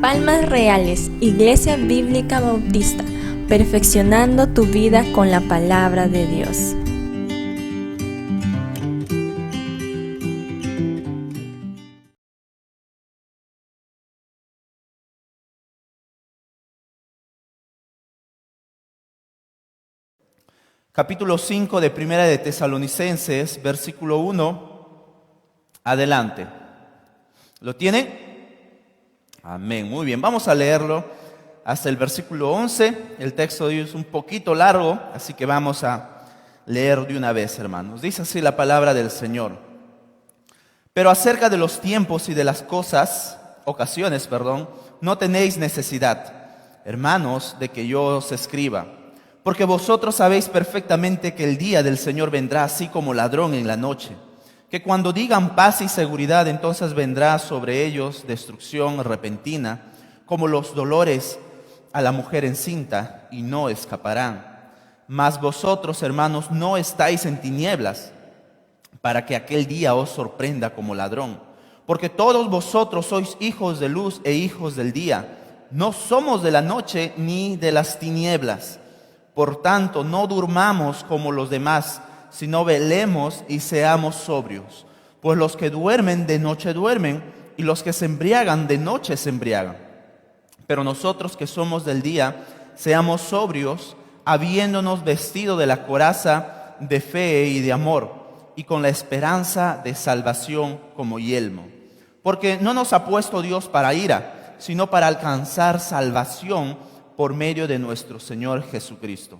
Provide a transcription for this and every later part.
Palmas Reales, Iglesia Bíblica Bautista, perfeccionando tu vida con la palabra de Dios. Capítulo 5 de Primera de Tesalonicenses, versículo 1, adelante. ¿Lo tienen? Amén, muy bien. Vamos a leerlo hasta el versículo 11. El texto de hoy es un poquito largo, así que vamos a leer de una vez, hermanos. Dice así la palabra del Señor. Pero acerca de los tiempos y de las ocasiones, no tenéis necesidad, hermanos, de que yo os escriba. Porque vosotros sabéis perfectamente que el día del Señor vendrá así como ladrón en la noche. Que cuando digan paz y seguridad, entonces vendrá sobre ellos destrucción repentina, como los dolores a la mujer encinta, y no escaparán. Mas vosotros, hermanos, no estáis en tinieblas, para que aquel día os sorprenda como ladrón. Porque todos vosotros sois hijos de luz e hijos del día. No somos de la noche ni de las tinieblas. Por tanto, no durmamos como los demás, sino velemos y seamos sobrios. Pues los que duermen de noche duermen, y los que se embriagan de noche se embriagan. Pero nosotros que somos del día, seamos sobrios, habiéndonos vestido de la coraza de fe y de amor, y con la esperanza de salvación como yelmo. Porque no nos ha puesto Dios para ira, sino para alcanzar salvación por medio de nuestro Señor Jesucristo,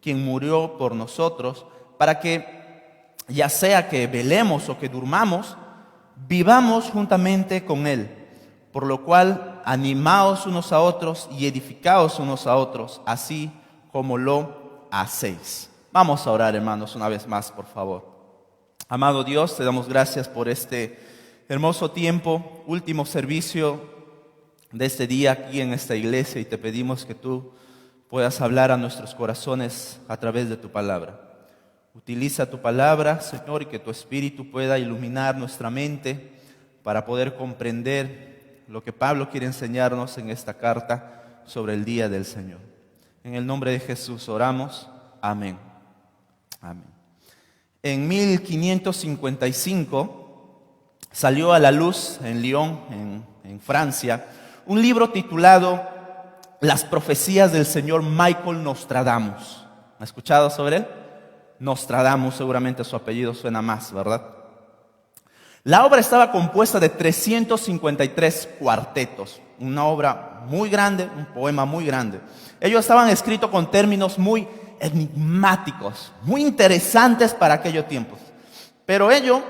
quien murió por nosotros, para que, ya sea que velemos o que durmamos, vivamos juntamente con Él. Por lo cual, animaos unos a otros y edificaos unos a otros, así como lo hacéis. Vamos a orar, hermanos, una vez más, por favor. Amado Dios, te damos gracias por este hermoso tiempo, último servicio de este día aquí en esta iglesia, y te pedimos que tú puedas hablar a nuestros corazones a través de tu palabra. Utiliza tu palabra, Señor, y que tu Espíritu pueda iluminar nuestra mente para poder comprender lo que Pablo quiere enseñarnos en esta carta sobre el día del Señor. En el nombre de Jesús oramos. Amén. Amén. En 1555 salió a la luz en Lyon, en Francia, un libro titulado Las profecías del señor Michael Nostradamus. ¿Ha escuchado sobre él? Nostradamus, seguramente su apellido suena más, ¿verdad? La obra estaba compuesta de 353 cuartetos, una obra muy grande, un poema muy grande. Ellos estaban escritos con términos muy enigmáticos, muy interesantes para aquellos tiempos. Pero ellos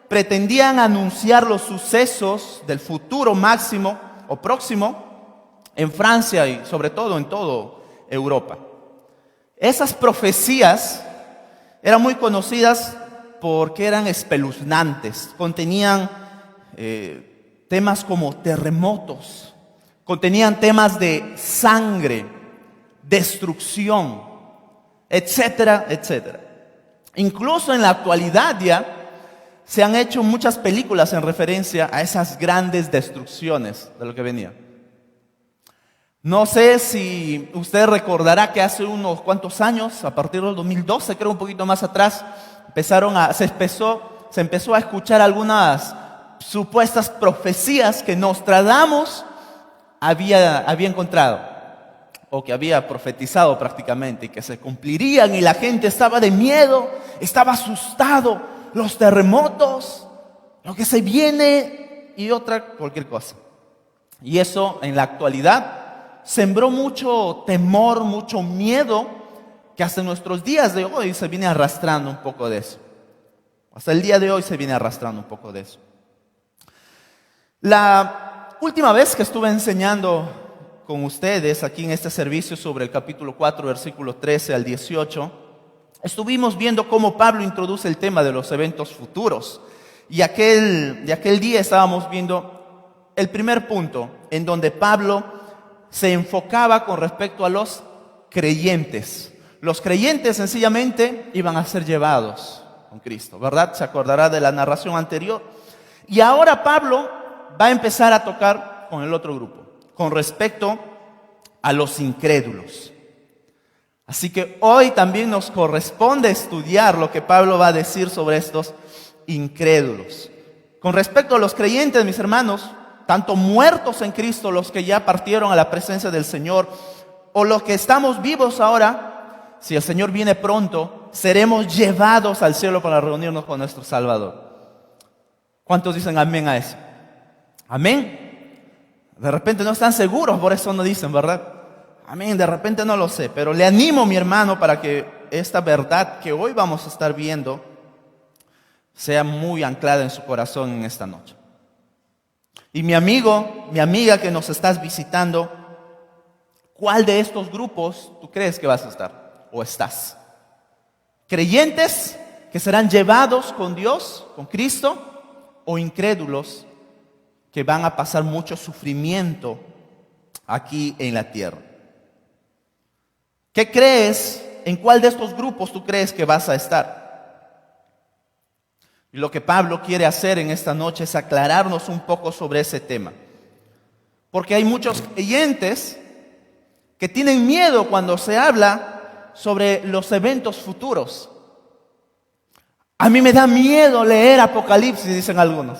pretendían anunciar los sucesos del futuro máximo o próximo en Francia y sobre todo en toda Europa. Esas profecías eran muy conocidas porque eran espeluznantes, contenían temas como terremotos, contenían temas de sangre, destrucción, etcétera, etcétera. Incluso en la actualidad ya se han hecho muchas películas en referencia a esas grandes destrucciones de lo que venía. No sé si usted recordará que hace unos cuantos años, a partir del 2012, creo un poquito más atrás, se empezó a escuchar algunas supuestas profecías que Nostradamus había encontrado, o que había profetizado prácticamente, y que se cumplirían, y la gente estaba de miedo, estaba asustado. Los terremotos, lo que se viene y cualquier cosa. Y eso en la actualidad sembró mucho temor, mucho miedo, que hasta nuestros días de hoy se viene arrastrando un poco de eso. Hasta el día de hoy se viene arrastrando un poco de eso. La última vez que estuve enseñando con ustedes aquí en este servicio sobre el capítulo 4, versículo 13 al 18, estuvimos viendo cómo Pablo introduce el tema de los eventos futuros. Y aquel día estábamos viendo el primer punto, en donde Pablo se enfocaba con respecto a los creyentes. Los creyentes sencillamente iban a ser llevados, con Cristo, ¿verdad? Se acordará de la narración anterior. Y ahora Pablo va a empezar a tocar con el otro grupo, con respecto a los incrédulos. Así que hoy también nos corresponde estudiar lo que Pablo va a decir sobre estos incrédulos. Con respecto a los creyentes, mis hermanos, tanto muertos en Cristo, los que ya partieron a la presencia del Señor, o los que estamos vivos ahora, si el Señor viene pronto, seremos llevados al cielo para reunirnos con nuestro Salvador. ¿Cuántos dicen amén a eso? Amén. De repente no están seguros, por eso no dicen, ¿verdad? Amén, de repente no lo sé, pero le animo, mi hermano, para que esta verdad que hoy vamos a estar viendo sea muy anclada en su corazón en esta noche. Y mi amigo, mi amiga que nos estás visitando, ¿cuál de estos grupos tú crees que vas a estar o estás? ¿Creyentes que serán llevados con Dios, con Cristo? ¿O incrédulos que van a pasar mucho sufrimiento aquí en la tierra? ¿Qué crees? ¿En cuál de estos grupos tú crees que vas a estar? Y lo que Pablo quiere hacer en esta noche es aclararnos un poco sobre ese tema. Porque hay muchos creyentes que tienen miedo cuando se habla sobre los eventos futuros. A mí me da miedo leer Apocalipsis, dicen algunos.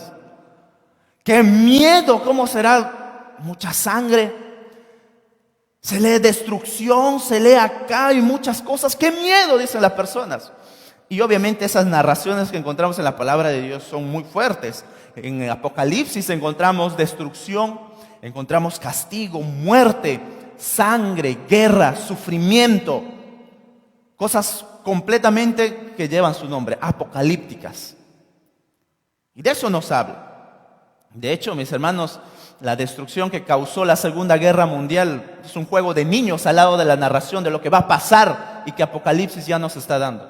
¡Qué miedo! ¿Cómo será? Mucha sangre. Se lee destrucción, se lee acá y muchas cosas. ¡Qué miedo! Dicen las personas. Y obviamente esas narraciones que encontramos en la palabra de Dios son muy fuertes. En Apocalipsis encontramos destrucción, encontramos castigo, muerte, sangre, guerra, sufrimiento. Cosas completamente que llevan su nombre, apocalípticas. Y de eso nos habla. De hecho, mis hermanos, la destrucción que causó la Segunda Guerra Mundial es un juego de niños al lado de la narración de lo que va a pasar y que Apocalipsis ya nos está dando.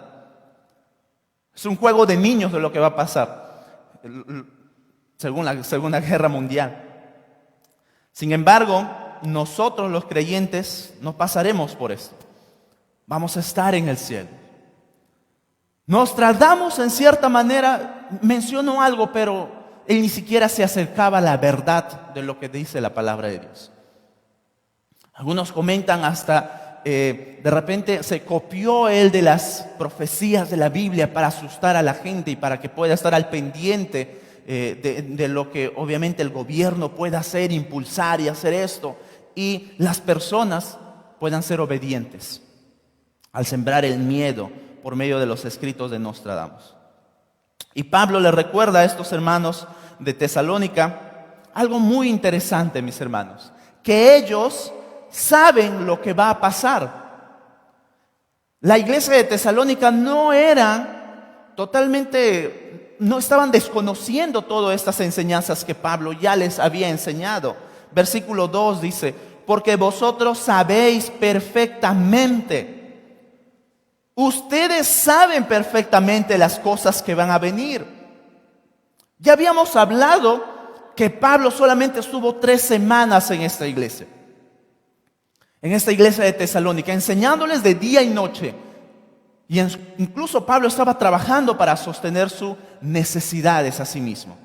Es un juego de niños de lo que va a pasar según la Segunda Guerra Mundial. Sin embargo, nosotros los creyentes no pasaremos por esto. Vamos a estar en el cielo. Nostradamus, en cierta manera, mencionó algo, pero él ni siquiera se acercaba a la verdad de lo que dice la palabra de Dios. Algunos comentan hasta, de repente se copió él de las profecías de la Biblia para asustar a la gente y para que pueda estar al pendiente de lo que obviamente el gobierno pueda hacer, impulsar y hacer esto. Y las personas puedan ser obedientes al sembrar el miedo por medio de los escritos de Nostradamus. Y Pablo le recuerda a estos hermanos de Tesalónica algo muy interesante, mis hermanos, que ellos saben lo que va a pasar. La iglesia de Tesalónica no estaban desconociendo todas estas enseñanzas que Pablo ya les había enseñado. Versículo 2 dice: porque vosotros sabéis perfectamente. Ustedes saben perfectamente las cosas que van a venir. Ya habíamos hablado que Pablo solamente estuvo 3 semanas en esta iglesia de Tesalónica, enseñándoles de día y noche. Y incluso Pablo estaba trabajando para sostener sus necesidades a sí mismo.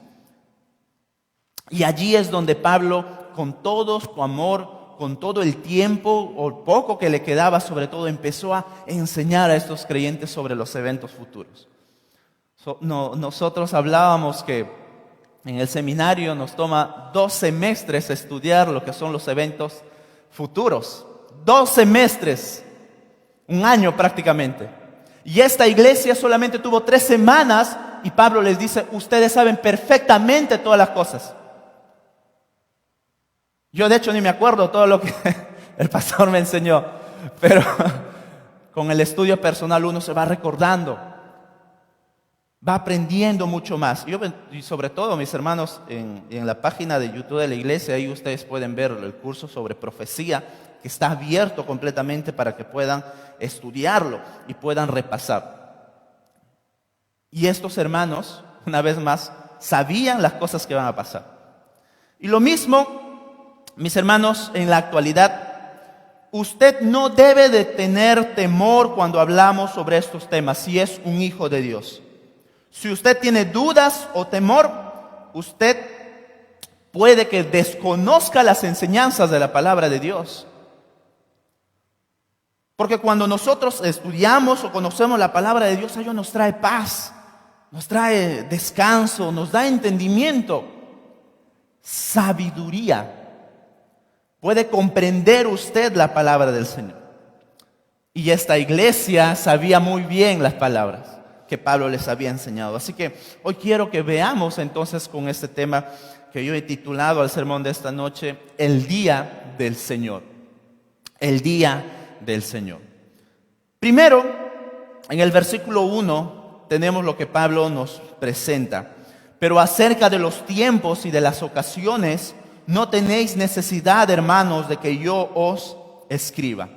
Y allí es donde Pablo, con todo su amor, con todo el tiempo o poco que le quedaba, sobre todo, empezó a enseñar a estos creyentes sobre los eventos futuros. Nosotros hablábamos que en el seminario nos toma 2 semestres estudiar lo que son los eventos futuros. 2 semestres, 1 año prácticamente. Y esta iglesia solamente tuvo 3 semanas y Pablo les dice: ustedes saben perfectamente todas las cosas. Yo de hecho ni me acuerdo todo lo que el pastor me enseñó, pero con el estudio personal uno se va recordando, va aprendiendo mucho más. Y sobre todo, mis hermanos, en la página de YouTube de la iglesia, ahí ustedes pueden ver el curso sobre profecía, que está abierto completamente para que puedan estudiarlo y puedan repasar. Y estos hermanos, una vez más, sabían las cosas que van a pasar. Y lo mismo, mis hermanos, en la actualidad, usted no debe de tener temor cuando hablamos sobre estos temas, si es un hijo de Dios. Si usted tiene dudas o temor, usted puede que desconozca las enseñanzas de la palabra de Dios. Porque cuando nosotros estudiamos o conocemos la palabra de Dios, ello nos trae paz, nos trae descanso, nos da entendimiento, sabiduría. Puede comprender usted la palabra del Señor. Y esta iglesia sabía muy bien las palabras que Pablo les había enseñado. Así que hoy quiero que veamos entonces con este tema que yo he titulado al sermón de esta noche, el día del Señor. El día del Señor. Primero, en el versículo 1 tenemos lo que Pablo nos presenta. Pero acerca de los tiempos y de las ocasiones, no tenéis necesidad, hermanos, de que yo os escriba.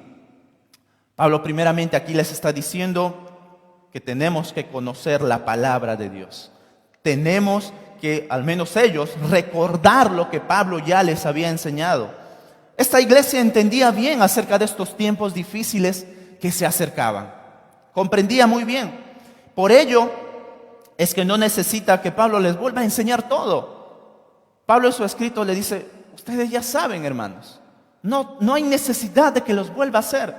Pablo primeramente aquí les está diciendo que tenemos que conocer la palabra de Dios. Tenemos que, al menos ellos, recordar lo que Pablo ya les había enseñado. Esta iglesia entendía bien acerca de estos tiempos difíciles que se acercaban. Comprendía muy bien. Por ello es que no necesita que Pablo les vuelva a enseñar todo. Pablo en su escrito le dice, ustedes ya saben, hermanos, no hay necesidad de que los vuelva a hacer.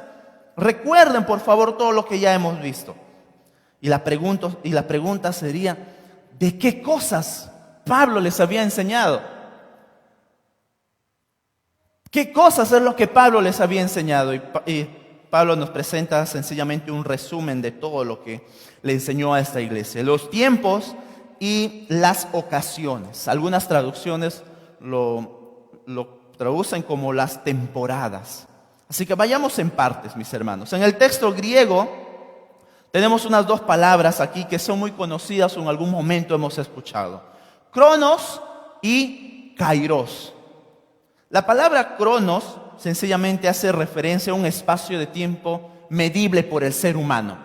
Recuerden, por favor, todo lo que ya hemos visto. Y la pregunta sería, ¿de qué cosas Pablo les había enseñado? ¿Qué cosas es lo que Pablo les había enseñado? Y Pablo nos presenta sencillamente un resumen de todo lo que le enseñó a esta iglesia. Los tiempos y las ocasiones. Algunas traducciones lo traducen como las temporadas. Así que vayamos en partes, mis hermanos. En el texto griego tenemos unas dos palabras aquí que son muy conocidas o en algún momento hemos escuchado. Cronos y kairos. La palabra cronos sencillamente hace referencia a un espacio de tiempo medible por el ser humano.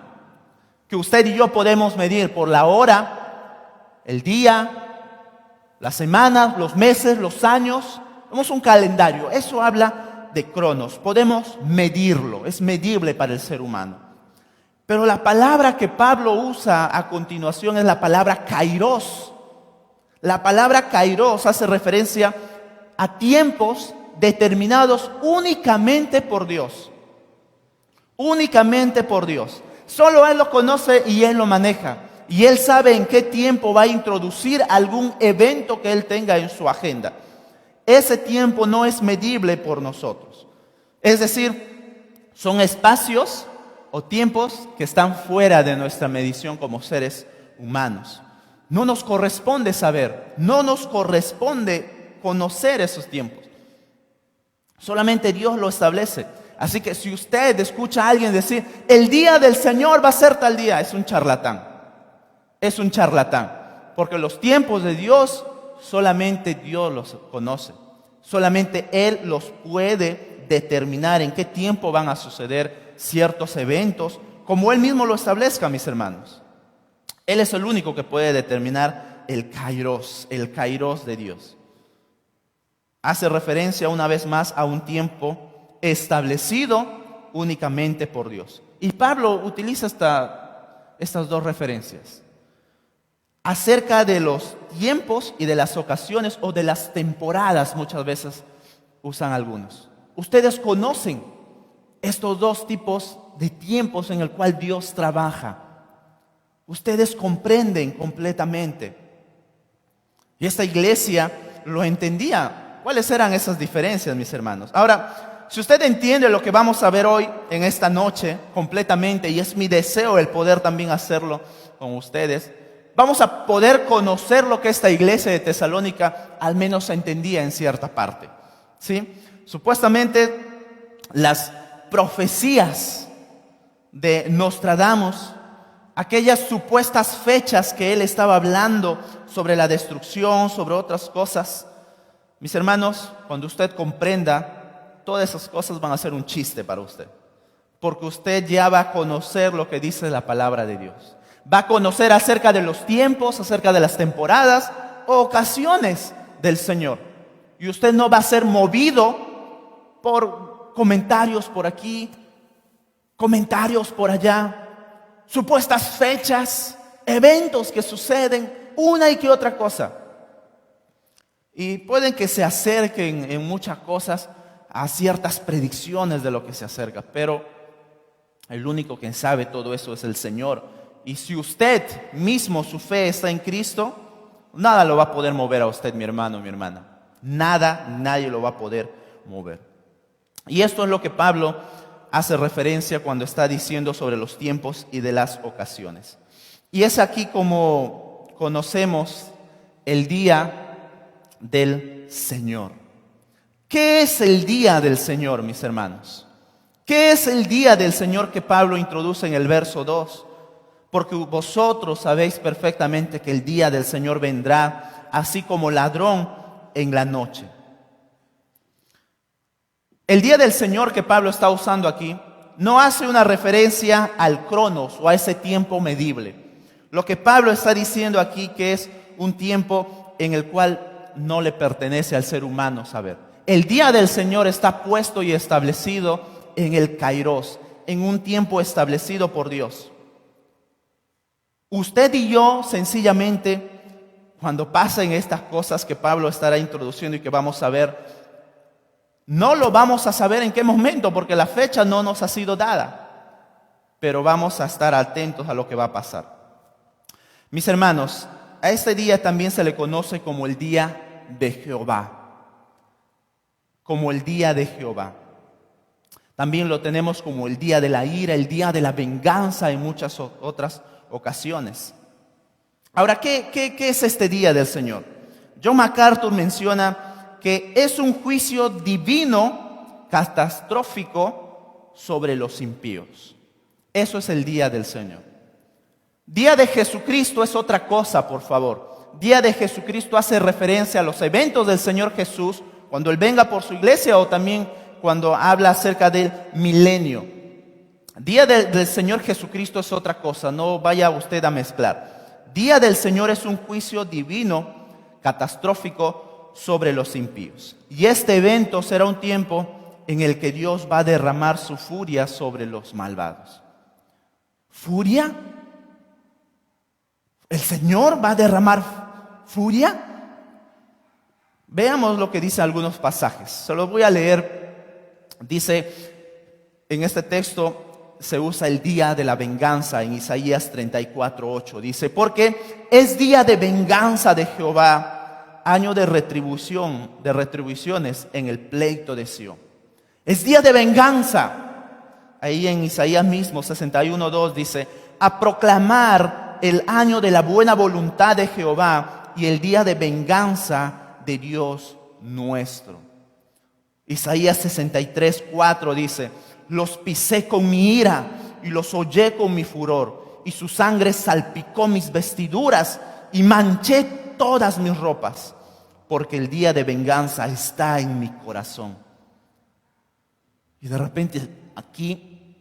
Que usted y yo podemos medir por la hora, el día, las semanas, los meses, los años. Tenemos un calendario. Eso habla de cronos. Podemos medirlo. Es medible para el ser humano. Pero la palabra que Pablo usa a continuación es la palabra kairos. La palabra kairos hace referencia a tiempos determinados únicamente por Dios. Únicamente por Dios. Solo Él lo conoce y Él lo maneja. Y Él sabe en qué tiempo va a introducir algún evento que Él tenga en su agenda. Ese tiempo no es medible por nosotros. Es decir, son espacios o tiempos que están fuera de nuestra medición como seres humanos. No nos corresponde saber, no nos corresponde conocer esos tiempos. Solamente Dios lo establece. Así que si usted escucha a alguien decir, el día del Señor va a ser tal día, es un charlatán. Es un charlatán. Porque los tiempos de Dios, solamente Dios los conoce. Solamente Él los puede determinar en qué tiempo van a suceder ciertos eventos, como Él mismo lo establezca, mis hermanos. Él es el único que puede determinar el kairos de Dios. Hace referencia una vez más a un tiempo establecido únicamente por Dios. Y Pablo utiliza estas dos referencias. Acerca de los tiempos y de las ocasiones o de las temporadas, muchas veces usan algunos. Ustedes conocen estos dos tipos de tiempos en el cual Dios trabaja. Ustedes comprenden completamente. Y esta iglesia lo entendía. ¿Cuáles eran esas diferencias, mis hermanos? Ahora, si usted entiende lo que vamos a ver hoy en esta noche completamente, y es mi deseo el poder también hacerlo con ustedes, vamos a poder conocer lo que esta iglesia de Tesalónica al menos entendía en cierta parte. ¿Sí? Supuestamente las profecías de Nostradamus, aquellas supuestas fechas que él estaba hablando sobre la destrucción, sobre otras cosas, mis hermanos, cuando usted comprenda, todas esas cosas van a ser un chiste para usted. Porque usted ya va a conocer lo que dice la palabra de Dios. Va a conocer acerca de los tiempos, acerca de las temporadas o ocasiones del Señor. Y usted no va a ser movido por comentarios por aquí, comentarios por allá, supuestas fechas eventos que suceden, una y que otra cosa. Y pueden que se acerquen en muchas cosas a ciertas predicciones de lo que se acerca, pero el único que sabe todo eso es el Señor. Y si usted mismo, su fe está en Cristo, nada lo va a poder mover a usted, mi hermano, mi hermana. Nada, nadie lo va a poder mover. Y esto es lo que Pablo hace referencia cuando está diciendo sobre los tiempos y de las ocasiones. Y es aquí como conocemos el día del Señor. ¿Qué es el día del Señor, mis hermanos? ¿Qué es el día del Señor que Pablo introduce en el verso 2? Porque vosotros sabéis perfectamente que el día del Señor vendrá, así como ladrón en la noche. El día del Señor que Pablo está usando aquí no hace una referencia al cronos o a ese tiempo medible. Lo que Pablo está diciendo aquí que es un tiempo en el cual no le pertenece al ser humano saber. El día del Señor está puesto y establecido en el Kairos, en un tiempo establecido por Dios. Usted y yo, sencillamente, cuando pasen estas cosas que Pablo estará introduciendo y que vamos a ver, no lo vamos a saber en qué momento, porque la fecha no nos ha sido dada, pero vamos a estar atentos a lo que va a pasar. Mis hermanos, a este día también se le conoce como el día de Jehová, como el día de Jehová. También lo tenemos como el día de la ira, el día de la venganza en muchas otras ocasiones. Ahora, ¿qué es este día del Señor? John MacArthur menciona que es un juicio divino catastrófico sobre los impíos. Eso es el día del Señor. Día de Jesucristo es otra cosa, por favor. Día de Jesucristo hace referencia a los eventos del Señor Jesús cuando Él venga por su iglesia o también cuando habla acerca del milenio. Día del Señor Jesucristo es otra cosa, no vaya usted a mezclar. Día del Señor es un juicio divino catastrófico sobre los impíos. Y este evento será un tiempo en el que Dios va a derramar su furia sobre los malvados. ¿Furia? ¿El Señor va a derramar furia? Veamos lo que dice algunos pasajes. Se los voy a leer. Dice, en este texto se usa el día de la venganza en Isaías 34:8. Dice, porque es día de venganza de Jehová, año de retribución, de retribuciones en el pleito de Sión. Es día de venganza. Ahí en Isaías mismo 61:2 dice, a proclamar el año de la buena voluntad de Jehová y el día de venganza de Dios nuestro. Isaías 63:4 dice, los pisé con mi ira y los hollé con mi furor, y su sangre salpicó mis vestiduras y manché todas mis ropas, porque el día de venganza está en mi corazón. Y de repente aquí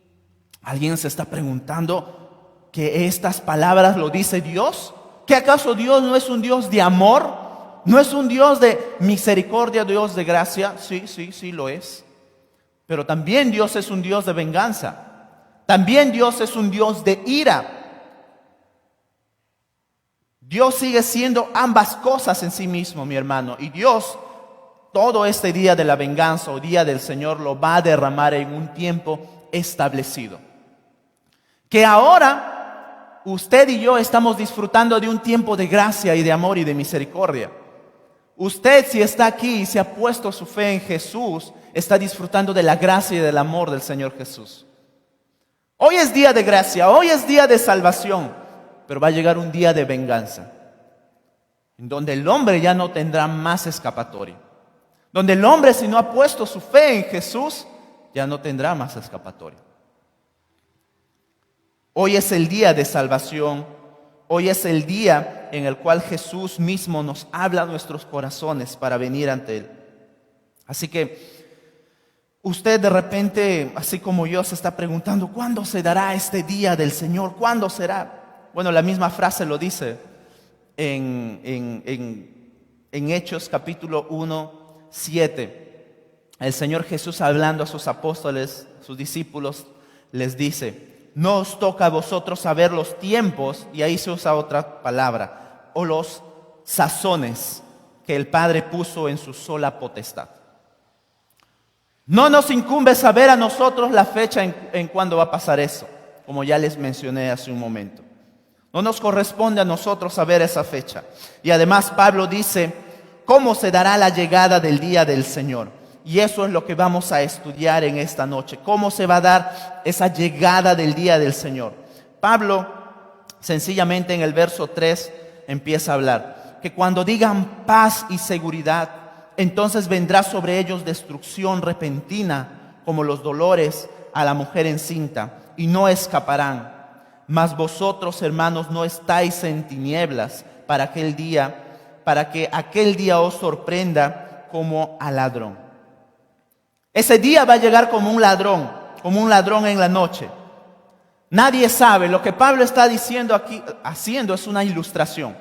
alguien se está preguntando, ¿que estas palabras lo dice Dios? ¿Que acaso Dios no es un Dios de amor? ¿No es un Dios de misericordia, Dios de gracia? Sí lo es. Pero también Dios es un Dios de venganza. También Dios es un Dios de ira. Dios sigue siendo ambas cosas en sí mismo, mi hermano. Y Dios, todo este día de la venganza o día del Señor, lo va a derramar en un tiempo establecido. Que ahora usted y yo estamos disfrutando de un tiempo de gracia y de amor y de misericordia. Usted, si está aquí y se ha puesto su fe en Jesús, está disfrutando de la gracia y del amor del Señor Jesús. Hoy es día de gracia, hoy es día de salvación, pero va a llegar un día de venganza, en donde el hombre ya no tendrá más escapatoria. Donde el hombre, si no ha puesto su fe en Jesús, ya no tendrá más escapatoria. Hoy es el día de salvación. Hoy es el día en el cual Jesús mismo nos habla a nuestros corazones para venir ante Él. Así que usted de repente, así como yo, se está preguntando, ¿cuándo se dará este día del Señor? ¿Cuándo será? Bueno, la misma frase lo dice en Hechos capítulo 1:7. El Señor Jesús, hablando a sus apóstoles, sus discípulos, les dice, no os toca a vosotros saber los tiempos, y ahí se usa otra palabra, o los sazones que el Padre puso en su sola potestad. No nos incumbe saber a nosotros la fecha en cuándo va a pasar eso, como ya les mencioné hace un momento. No nos corresponde a nosotros saber esa fecha. Y además Pablo dice, ¿cómo se dará la llegada del día del Señor? Y eso es lo que vamos a estudiar en esta noche. ¿Cómo se va a dar esa llegada del día del Señor? Pablo, sencillamente en el verso 3, empieza a hablar que cuando digan paz y seguridad, entonces vendrá sobre ellos destrucción repentina, como los dolores a la mujer encinta, y no escaparán. Mas vosotros, hermanos, no estáis en tinieblas para que aquel día os sorprenda como a ladrón. Ese día va a llegar como un ladrón en la noche. Nadie sabe. Lo que Pablo está diciendo aquí, haciendo es una ilustración.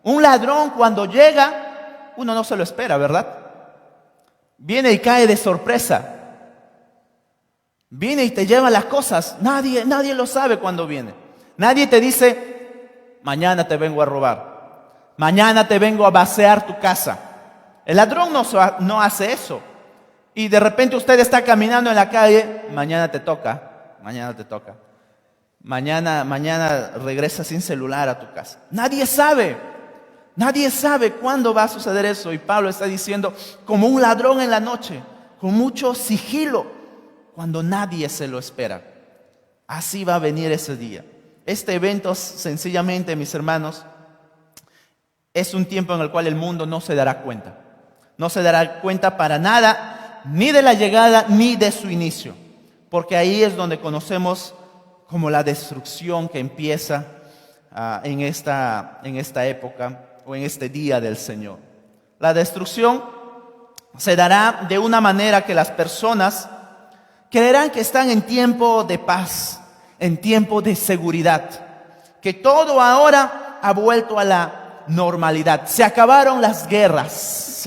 Un ladrón cuando llega, uno no se lo espera, ¿verdad? Viene y cae de sorpresa. Viene y te lleva las cosas. Nadie lo sabe cuando viene. Nadie te dice, mañana te vengo a robar. Mañana te vengo a vaciar tu casa. El ladrón no hace eso. Y de repente usted está caminando en la calle, mañana te toca. Mañana regresa sin celular a tu casa. Nadie sabe cuándo va a suceder eso. Y Pablo está diciendo, como un ladrón en la noche, con mucho sigilo, cuando nadie se lo espera. Así va a venir ese día. Este evento, sencillamente, mis hermanos, es un tiempo en el cual el mundo no se dará cuenta. No se dará cuenta para nada, ni de la llegada, ni de su inicio. Porque ahí es donde conocemos como la destrucción que empieza en esta época o en este día del Señor. La destrucción se dará de una manera que las personas creerán que están en tiempo de paz, en tiempo de seguridad, que todo ahora ha vuelto a la normalidad. Se acabaron las guerras.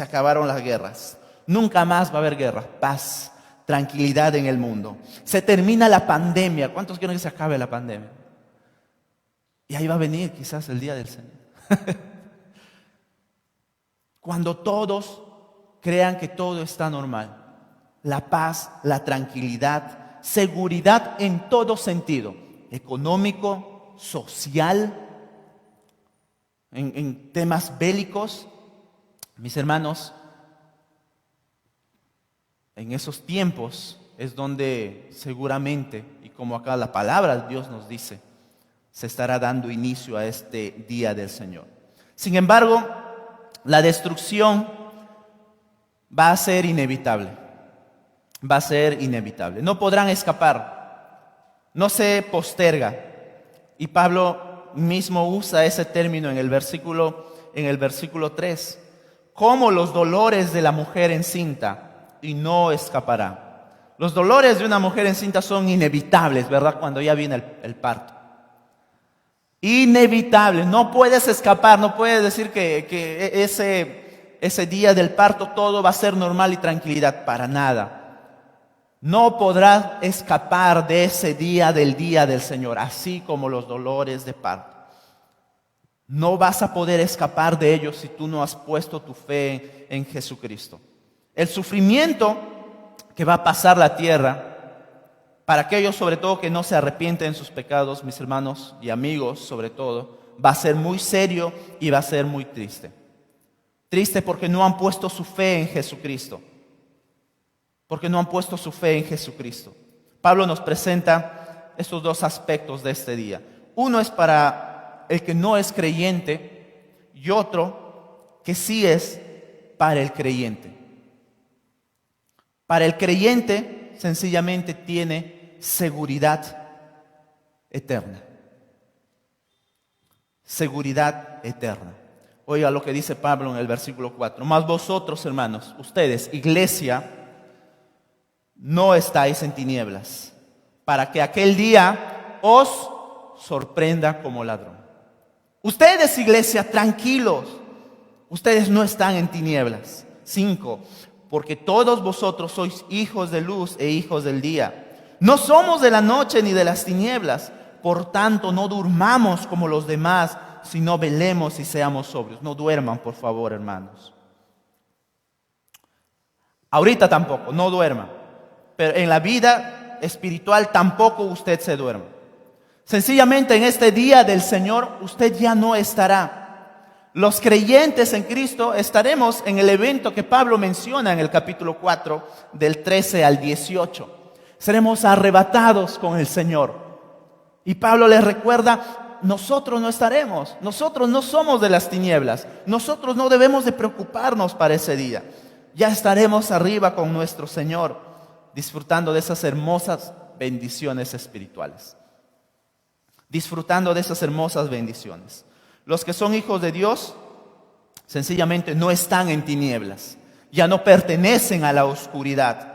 Nunca más va a haber guerra, paz, tranquilidad en el mundo. Se termina la pandemia. ¿Cuántos quieren que se acabe la pandemia? Y ahí va a venir quizás el día del Señor. Cuando todos crean que todo está normal. La paz, la tranquilidad, seguridad en todo sentido. Económico, social, en temas bélicos. Mis hermanos, en esos tiempos es donde seguramente, y como acá la palabra de Dios nos dice, se estará dando inicio a este día del Señor. Sin embargo, la destrucción va a ser inevitable. No podrán escapar. No se posterga. Y Pablo mismo usa ese término en el versículo 3. Como los dolores de la mujer encinta, y no escapará. Los dolores de una mujer encinta son inevitables, ¿verdad? Cuando ya viene el parto. Inevitable, no puedes escapar, no puedes decir que ese día del parto todo va a ser normal y tranquilidad, para nada. No podrás escapar de ese día del Señor, así como los dolores de parto. No vas a poder escapar de ellos si tú no has puesto tu fe en Jesucristo. El sufrimiento que va a pasar la tierra, para aquellos sobre todo que no se arrepienten de sus pecados, mis hermanos y amigos sobre todo, va a ser muy serio y va a ser muy triste. Triste porque no han puesto su fe en Jesucristo. Pablo nos presenta estos dos aspectos de este día. Uno es para el que no es creyente y otro que sí es para el creyente. Para el creyente, sencillamente tiene seguridad eterna. Seguridad eterna. Oiga lo que dice Pablo en el versículo 4. Mas vosotros, hermanos, ustedes, iglesia, no estáis en tinieblas, para que aquel día os sorprenda como ladrón. Ustedes, iglesia, tranquilos. Ustedes no están en tinieblas. 5. Porque todos vosotros sois hijos de luz e hijos del día. No somos de la noche ni de las tinieblas. Por tanto, no durmamos como los demás, sino velemos y seamos sobrios. No duerman, por favor, hermanos. Ahorita tampoco, no duerman. Pero en la vida espiritual tampoco usted se duerma. Sencillamente en este día del Señor usted ya no estará. Los creyentes en Cristo estaremos en el evento que Pablo menciona en el capítulo 4, del 13 al 18. Seremos arrebatados con el Señor. Y Pablo les recuerda, nosotros no estaremos, nosotros no somos de las tinieblas, nosotros no debemos de preocuparnos para ese día. Ya estaremos arriba con nuestro Señor, disfrutando de esas hermosas bendiciones espirituales. Disfrutando de esas hermosas bendiciones. Los que son hijos de Dios, sencillamente no están en tinieblas, ya no pertenecen a la oscuridad.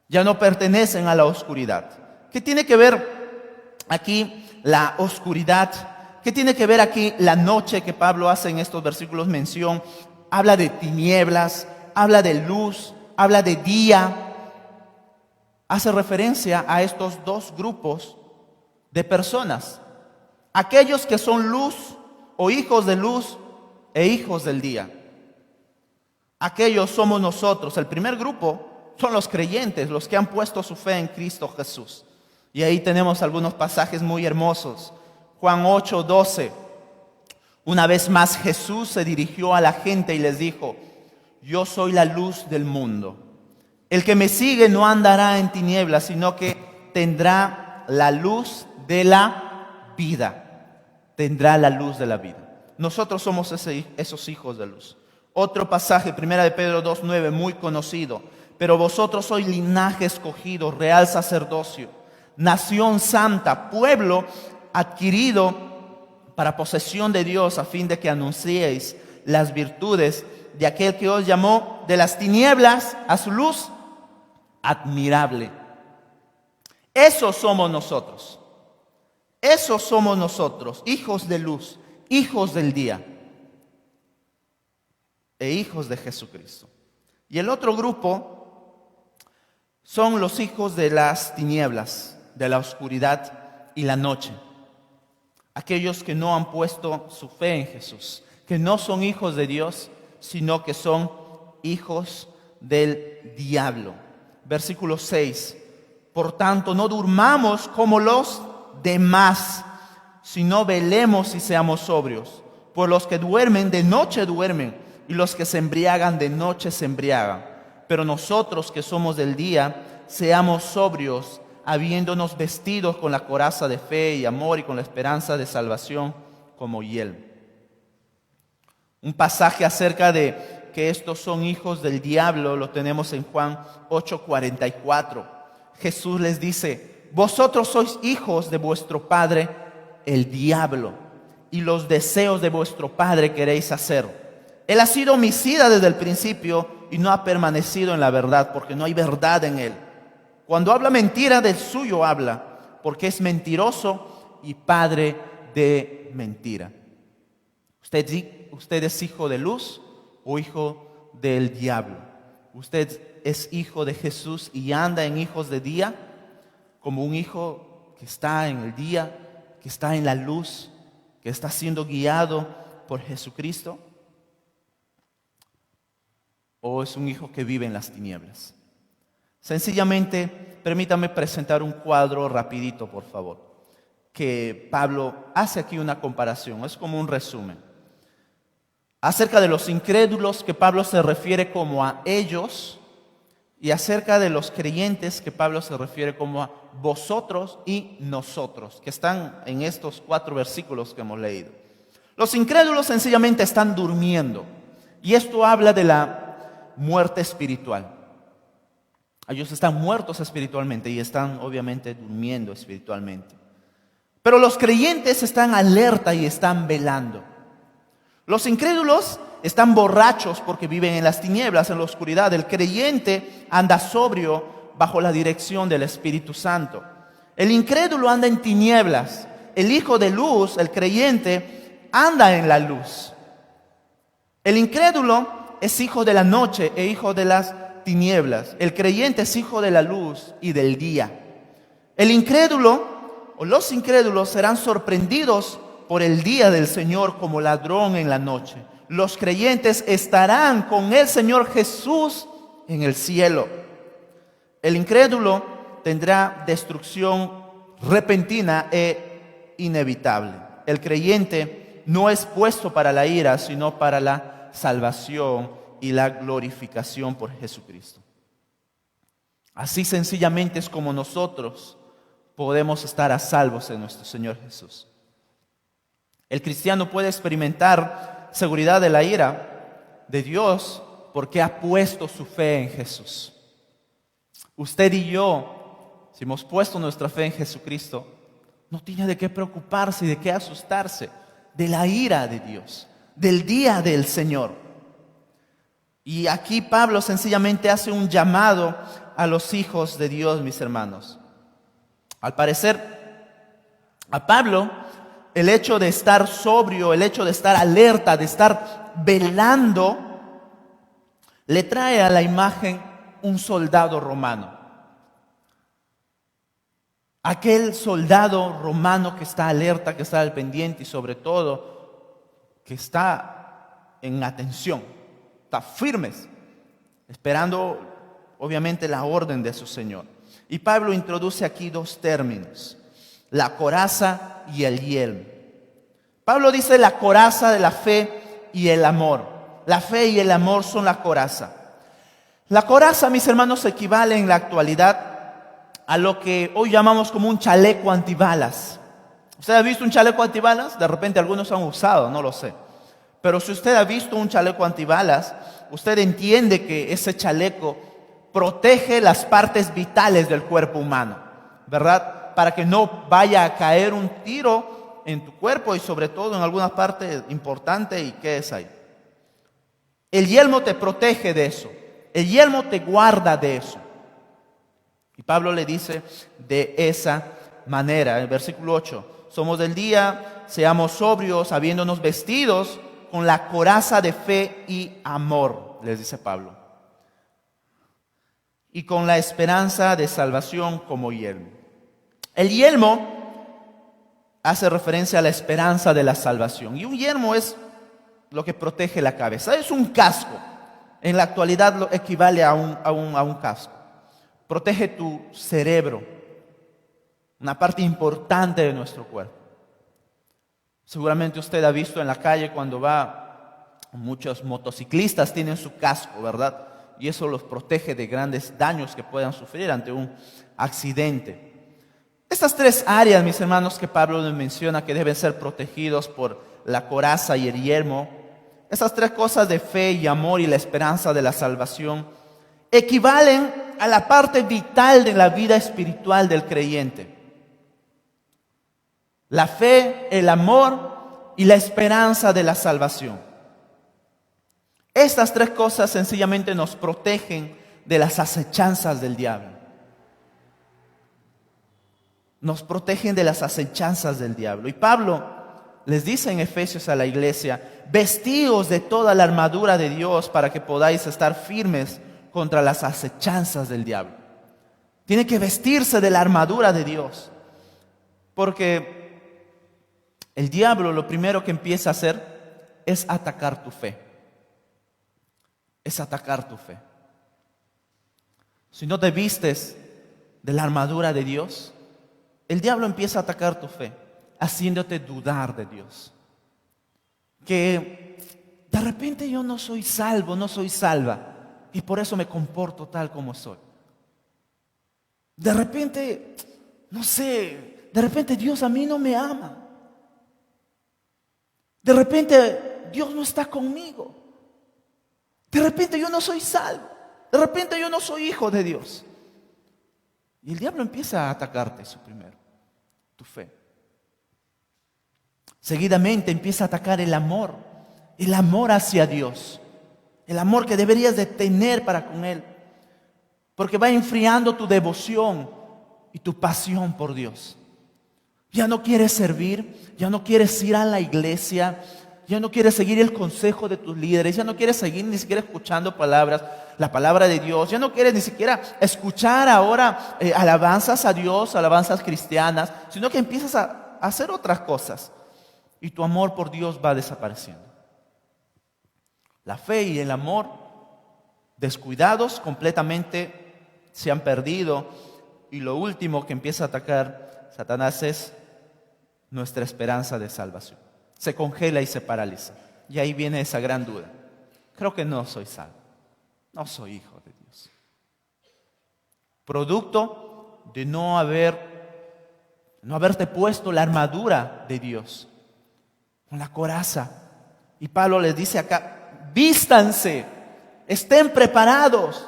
Ya no pertenecen a la oscuridad. ¿Qué tiene que ver aquí la oscuridad? ¿Qué tiene que ver aquí la noche que Pablo hace en estos versículos mención? Habla de tinieblas, habla de luz, habla de día. Hace referencia a estos dos grupos de personas. Aquellos que son luz o hijos de luz e hijos del día. Aquellos somos nosotros. El primer grupo son los creyentes, los que han puesto su fe en Cristo Jesús. Y ahí tenemos algunos pasajes muy hermosos. Juan 8:12. Una vez más Jesús se dirigió a la gente y les dijo: yo soy la luz del mundo. El que me sigue no andará en tinieblas, sino que tendrá la luz de la vida. Tendrá la luz de la vida. Nosotros somos esos hijos de luz. Otro pasaje, 1 de Pedro 2:9, muy conocido. Pero vosotros sois linaje escogido, real sacerdocio, nación santa, pueblo adquirido para posesión de Dios, a fin de que anunciéis las virtudes de aquel que os llamó de las tinieblas a su luz admirable. Esos somos nosotros. Esos somos nosotros, hijos de luz, hijos del día e hijos de Jesucristo. Y el otro grupo son los hijos de las tinieblas, de la oscuridad y la noche. Aquellos que no han puesto su fe en Jesús, que no son hijos de Dios, sino que son hijos del diablo. Versículo 6. Por tanto, no durmamos como los demás, sino velemos y seamos sobrios. Por los que duermen, de noche duermen, y los que se embriagan, de noche se embriagan. Pero nosotros que somos del día, seamos sobrios, habiéndonos vestidos con la coraza de fe y amor y con la esperanza de salvación como yelmo. Un pasaje acerca de que estos son hijos del diablo lo tenemos en Juan 8:44. Jesús les dice: vosotros sois hijos de vuestro padre el diablo, y los deseos de vuestro padre queréis hacer. Él ha sido homicida desde el principio y no ha permanecido en la verdad, porque no hay verdad en él. Cuando habla mentira, del suyo habla, porque es mentiroso y padre de mentira. ¿Usted es hijo de luz o hijo del diablo? ¿Usted es hijo de Jesús y anda en hijos de día? Como un hijo que está en el día, que está en la luz, que está siendo guiado por Jesucristo. ¿O es un hijo que vive en las tinieblas? Sencillamente, permítame presentar un cuadro rapidito, por favor, que Pablo hace aquí una comparación, es como un resumen. Acerca de los incrédulos, que Pablo se refiere como a ellos, y acerca de los creyentes, que Pablo se refiere como a vosotros y nosotros, que están en estos 4 versículos que hemos leído. Los incrédulos sencillamente están durmiendo, y esto habla de la muerte espiritual. Ellos están muertos espiritualmente y están obviamente durmiendo espiritualmente. Pero los creyentes están alerta y están velando. Los incrédulos están borrachos porque viven en las tinieblas, en la oscuridad. El creyente anda sobrio bajo la dirección del Espíritu Santo. El incrédulo anda en tinieblas. El hijo de luz, el creyente, anda en la luz. El incrédulo es hijo de la noche e hijo de las tinieblas. El creyente es hijo de la luz y del día. El incrédulo o los incrédulos serán sorprendidos por el día del Señor como ladrón en la noche. Los creyentes estarán con el Señor Jesús en el cielo. El incrédulo tendrá destrucción repentina e inevitable. El creyente no es puesto para la ira, sino para la salvación y la glorificación por Jesucristo. Así sencillamente es como nosotros podemos estar a salvos en nuestro Señor Jesús. El cristiano puede experimentar seguridad de la ira de Dios porque ha puesto su fe en Jesús. Usted y yo, si hemos puesto nuestra fe en Jesucristo, no tiene de qué preocuparse y de qué asustarse de la ira de Dios, del día del Señor. Y aquí Pablo sencillamente hace un llamado a los hijos de Dios, mis hermanos. Al parecer, a Pablo, el hecho de estar sobrio, el hecho de estar alerta, de estar velando, le trae a la imagen un soldado romano. Aquel soldado romano que está alerta, que está al pendiente y sobre todo que está en atención, está firmes, esperando obviamente la orden de su Señor. Y Pablo introduce aquí dos términos: la coraza y el yelmo. Pablo dice la coraza de la fe y el amor. La fe y el amor son la coraza. La coraza, mis hermanos, equivale en la actualidad a lo que hoy llamamos como un chaleco antibalas. ¿Usted ha visto un chaleco antibalas? De repente algunos han usado, no lo sé. Pero si usted ha visto un chaleco antibalas, usted entiende que ese chaleco protege las partes vitales del cuerpo humano, ¿verdad? Para que no vaya a caer un tiro en tu cuerpo y sobre todo en alguna parte importante. ¿Y qué es ahí? El yelmo te protege de eso. El yelmo te guarda de eso. Y Pablo le dice de esa manera, en el versículo 8, somos del día, seamos sobrios, habiéndonos vestidos con la coraza de fe y amor, les dice Pablo. Y con la esperanza de salvación como yelmo. El yelmo hace referencia a la esperanza de la salvación. Y un yelmo es lo que protege la cabeza. Es un casco. En la actualidad lo equivale a un casco. Protege tu cerebro, una parte importante de nuestro cuerpo. Seguramente usted ha visto en la calle cuando va, muchos motociclistas tienen su casco, ¿verdad? Y eso los protege de grandes daños que puedan sufrir ante un accidente. Estas tres áreas, mis hermanos, que Pablo nos menciona que deben ser protegidos por la coraza y el yelmo, esas tres cosas de fe y amor y la esperanza de la salvación, equivalen a la parte vital de la vida espiritual del creyente. La fe, el amor y la esperanza de la salvación. Estas tres cosas sencillamente nos protegen de las acechanzas del diablo. Nos protegen de las acechanzas del diablo. Y Pablo les dice en Efesios a la iglesia: vestíos de toda la armadura de Dios para que podáis estar firmes contra las acechanzas del diablo. Tiene que vestirse de la armadura de Dios. Porque el diablo lo primero que empieza a hacer es atacar tu fe. Es atacar tu fe. Si no te vistes de la armadura de Dios, el diablo empieza a atacar tu fe, haciéndote dudar de Dios. Que de repente yo no soy salvo, no soy salva, y por eso me comporto tal como soy. De repente, no sé, de repente Dios a mí no me ama. De repente Dios no está conmigo. De repente yo no soy salvo. De repente yo no soy hijo de Dios. Y el diablo empieza a atacarte eso primero, tu fe. Seguidamente empieza a atacar el amor hacia Dios. El amor que deberías de tener para con Él. Porque va enfriando tu devoción y tu pasión por Dios. Ya no quieres servir, ya no quieres ir a la iglesia, Ya no quieres seguir el consejo de tus líderes, ya no quieres seguir ni siquiera escuchando la palabra de Dios, ya no quieres ni siquiera escuchar ahora alabanzas a Dios, alabanzas cristianas, sino que empiezas a hacer otras cosas y tu amor por Dios va desapareciendo. La fe y el amor, descuidados, completamente se han perdido, y lo último que empieza a atacar Satanás es nuestra esperanza de salvación. Se congela y se paraliza. Y ahí viene esa gran duda. Creo que no soy salvo. No soy hijo de Dios. Producto de no haberte puesto la armadura de Dios, con la coraza. Y Pablo les dice acá, vístanse, estén preparados.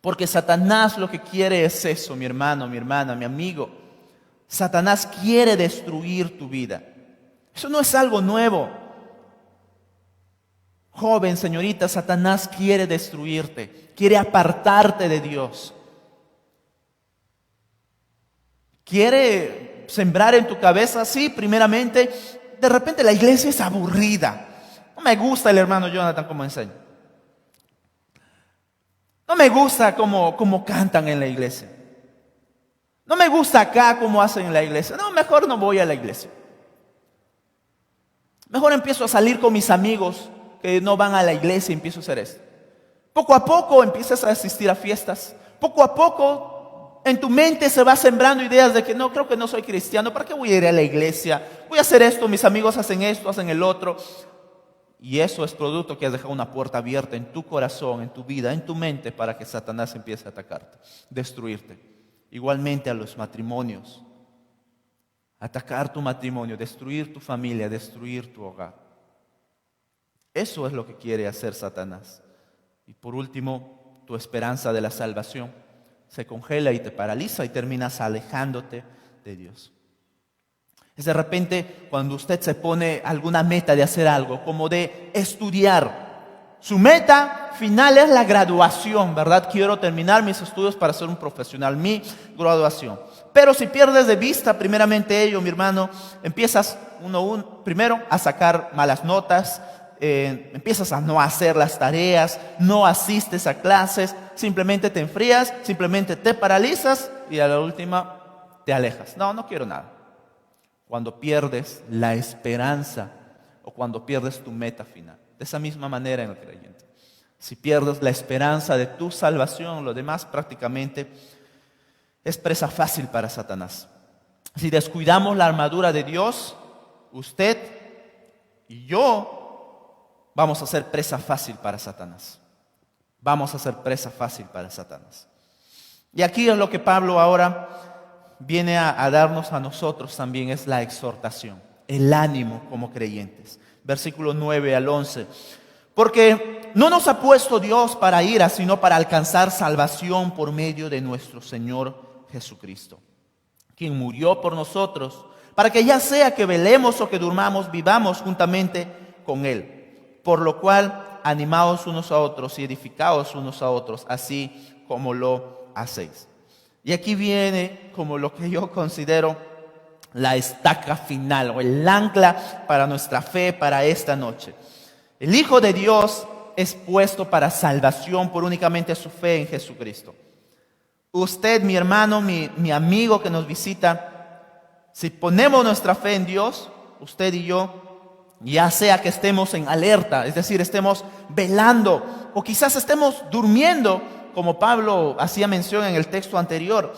Porque Satanás lo que quiere es eso, mi hermano, mi hermana, mi amigo. Satanás quiere destruir tu vida. Eso no es algo nuevo. Joven, señorita, Satanás quiere destruirte, quiere apartarte de Dios. Quiere sembrar en tu cabeza, sí, primeramente, de repente la iglesia es aburrida. No me gusta el hermano Jonathan como enseña. No me gusta cómo cantan en la iglesia. No me gusta acá cómo hacen en la iglesia. No, mejor no voy a la iglesia. Mejor empiezo a salir con mis amigos que no van a la iglesia y empiezo a hacer esto. Poco a poco empiezas a asistir a fiestas. Poco a poco en tu mente se va sembrando ideas de que no, creo que no soy cristiano. ¿Para qué voy a ir a la iglesia? Voy a hacer esto, mis amigos hacen esto, hacen el otro. Y eso es producto que has dejado una puerta abierta en tu corazón, en tu vida, en tu mente, para que Satanás empiece a atacarte, destruirte. Igualmente a los matrimonios. Atacar tu matrimonio, destruir tu familia, destruir tu hogar. Eso es lo que quiere hacer Satanás. Y por último, tu esperanza de la salvación se congela y te paraliza y terminas alejándote de Dios. Es de repente cuando usted se pone alguna meta de hacer algo, como de estudiar. Su meta final es la graduación, ¿verdad? Quiero terminar mis estudios para ser un profesional, mi graduación. Pero si pierdes de vista primeramente ello, mi hermano, empiezas primero a sacar malas notas, empiezas a no hacer las tareas, no asistes a clases, simplemente te enfrías, simplemente te paralizas y a la última te alejas. No quiero nada. Cuando pierdes la esperanza o cuando pierdes tu meta final. De esa misma manera en el creyente. Si pierdes la esperanza de tu salvación, lo demás prácticamente es presa fácil para Satanás. Si descuidamos la armadura de Dios, usted y yo vamos a ser presa fácil para Satanás. Vamos a ser presa fácil para Satanás. Y aquí es lo que Pablo ahora viene a darnos a nosotros también, es la exhortación, el ánimo como creyentes. Versículo 9 al 11. Porque no nos ha puesto Dios para ira, sino para alcanzar salvación por medio de nuestro Señor Jesucristo, quien murió por nosotros, para que ya sea que velemos o que durmamos, vivamos juntamente con Él. Por lo cual, animaos unos a otros y edificaos unos a otros, así como lo hacéis. Y aquí viene como lo que yo considero la estaca final o el ancla para nuestra fe para esta noche. El Hijo de Dios es puesto para salvación por únicamente su fe en Jesucristo. Usted, mi hermano, mi amigo que nos visita, si ponemos nuestra fe en Dios, usted y yo, ya sea que estemos en alerta, es decir, estemos velando o quizás estemos durmiendo, como Pablo hacía mención en el texto anterior,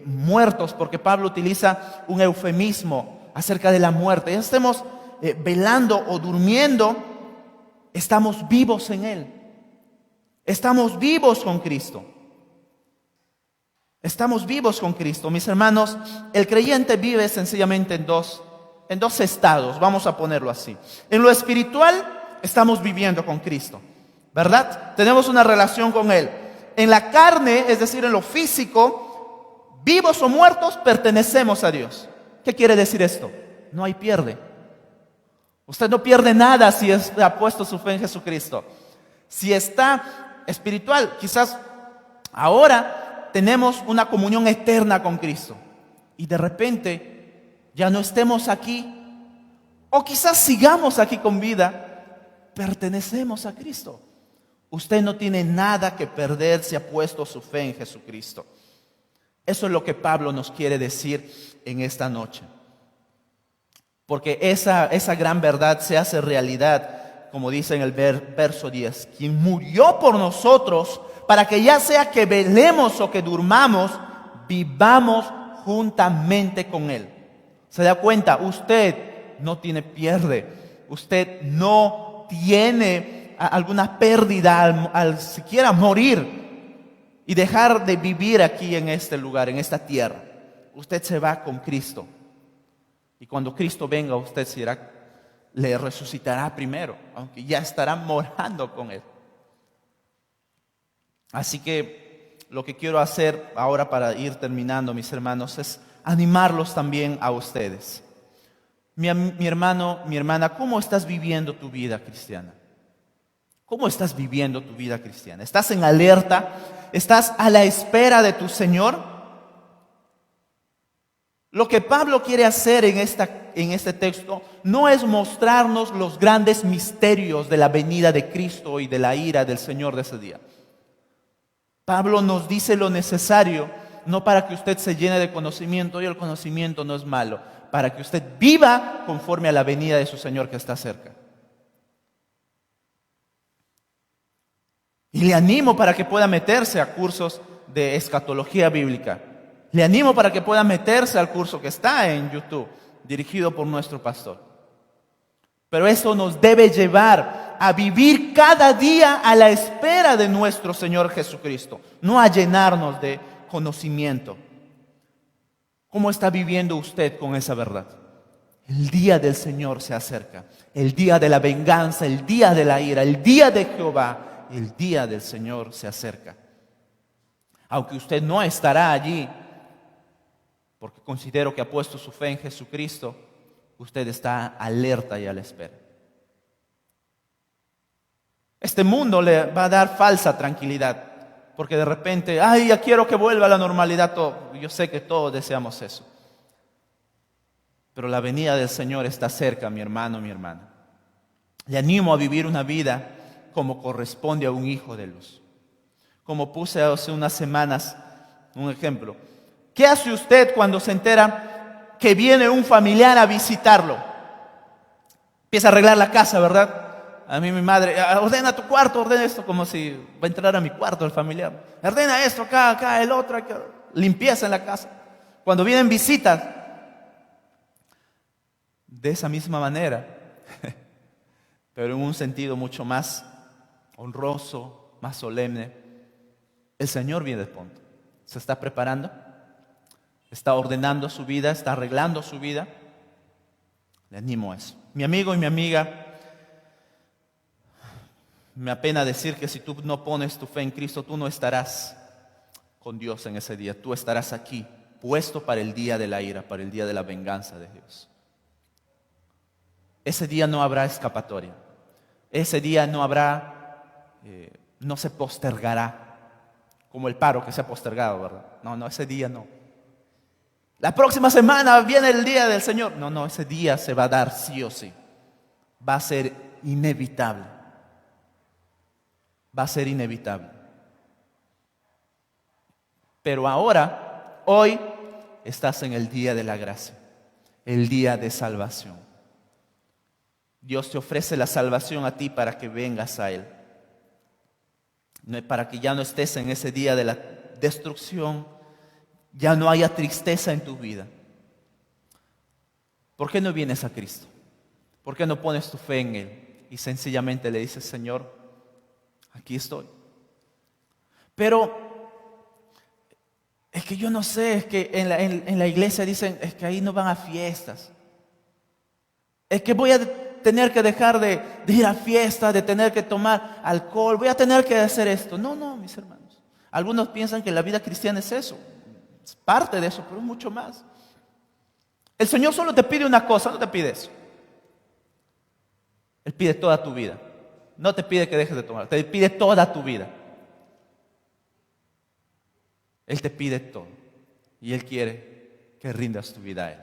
muertos, porque Pablo utiliza un eufemismo acerca de la muerte. Ya estemos velando o durmiendo, estamos vivos en Él. Estamos vivos con Cristo. Estamos vivos con Cristo. Mis hermanos, el creyente vive sencillamente en dos estados, vamos a ponerlo así. En lo espiritual, estamos viviendo con Cristo, ¿verdad? Tenemos una relación con Él. En la carne, es decir, en lo físico, vivos o muertos, pertenecemos a Dios. ¿Qué quiere decir esto? No hay pierde. Usted no pierde nada si ha puesto su fe en Jesucristo. Si está espiritual, quizás ahora tenemos una comunión eterna con Cristo y de repente ya no estemos aquí o quizás sigamos aquí con vida, pertenecemos a Cristo. Usted no tiene nada que perder si ha puesto su fe en Jesucristo. Eso es lo que Pablo nos quiere decir en esta noche. Porque esa gran verdad se hace realidad, como dice en el verso 10. Quien murió por nosotros, para que ya sea que velemos o que durmamos, vivamos juntamente con Él. ¿Se da cuenta? Usted no tiene pierde. Usted no tiene alguna pérdida al siquiera morir y dejar de vivir aquí en este lugar, en esta tierra. Usted se va con Cristo. Y cuando Cristo venga, usted le resucitará primero, aunque ya estará morando con Él. Así que lo que quiero hacer ahora para ir terminando, mis hermanos, es animarlos también a ustedes. Mi hermano, mi hermana, ¿cómo estás viviendo tu vida cristiana? ¿Cómo estás viviendo tu vida cristiana? ¿Estás en alerta? ¿Estás a la espera de tu Señor? Lo que Pablo quiere hacer en este texto no es mostrarnos los grandes misterios de la venida de Cristo y de la ira del Señor de ese día. Pablo nos dice lo necesario, no para que usted se llene de conocimiento, y el conocimiento no es malo, para que usted viva conforme a la venida de su Señor que está cerca. Y le animo para que pueda meterse a cursos de escatología bíblica. Le animo para que pueda meterse al curso que está en YouTube, dirigido por nuestro pastor. Pero eso nos debe llevar a vivir cada día a la espera de nuestro Señor Jesucristo, no a llenarnos de conocimiento. ¿Cómo está viviendo usted con esa verdad? El día del Señor se acerca, el día de la venganza, el día de la ira, el día de Jehová, el día del Señor se acerca. Aunque usted no estará allí, porque considero que ha puesto su fe en Jesucristo, usted está alerta y a la espera. Este mundo le va a dar falsa tranquilidad, porque de repente, ya quiero que vuelva a la normalidad todo. Yo sé que todos deseamos eso. Pero la venida del Señor está cerca, mi hermano, mi hermana. Le animo a vivir una vida como corresponde a un hijo de luz. Como puse hace unas semanas un ejemplo. ¿Qué hace usted cuando se entera que viene un familiar a visitarlo? Empieza a arreglar la casa, ¿verdad? A mí mi madre, ordena tu cuarto, ordena esto, como si va a entrar a mi cuarto el familiar. Ordena esto, acá, el otro, acá. Limpieza en la casa. Cuando vienen visitas, de esa misma manera, pero en un sentido mucho más honroso, más solemne, el Señor viene de pronto. ¿Se está preparando? ¿Está ordenando su vida? ¿Está arreglando su vida? Le animo a eso. Mi amigo y mi amiga, me apena decir que si tú no pones tu fe en Cristo, tú no estarás con Dios en ese día. Tú estarás aquí, puesto para el día de la ira, para el día de la venganza de Dios. Ese día no habrá escapatoria. Ese día no habrá, no se postergará. Como el paro que se ha postergado, ¿verdad? No, ese día no. La próxima semana viene el día del Señor. No, ese día se va a dar sí o sí. Va a ser inevitable. Va a ser inevitable. Pero ahora, hoy, estás en el día de la gracia, el día de salvación. Dios te ofrece la salvación a ti para que vengas a Él. Para que ya no estés en ese día de la destrucción, ya no haya tristeza en tu vida. ¿Por qué no vienes a Cristo? ¿Por qué no pones tu fe en Él? Y sencillamente le dices, Señor, aquí estoy. Pero es que yo no sé, es que en la iglesia dicen, es que ahí no van a fiestas. Es que voy a tener que dejar de ir a fiestas, de tener que tomar alcohol, voy a tener que hacer esto. No, mis hermanos. Algunos piensan que la vida cristiana es eso. Es parte de eso, pero es mucho más. El Señor solo te pide una cosa, no te pide eso. Él pide toda tu vida. No te pide que dejes de tomar, te pide toda tu vida. Él te pide todo. Y Él quiere que rindas tu vida a Él.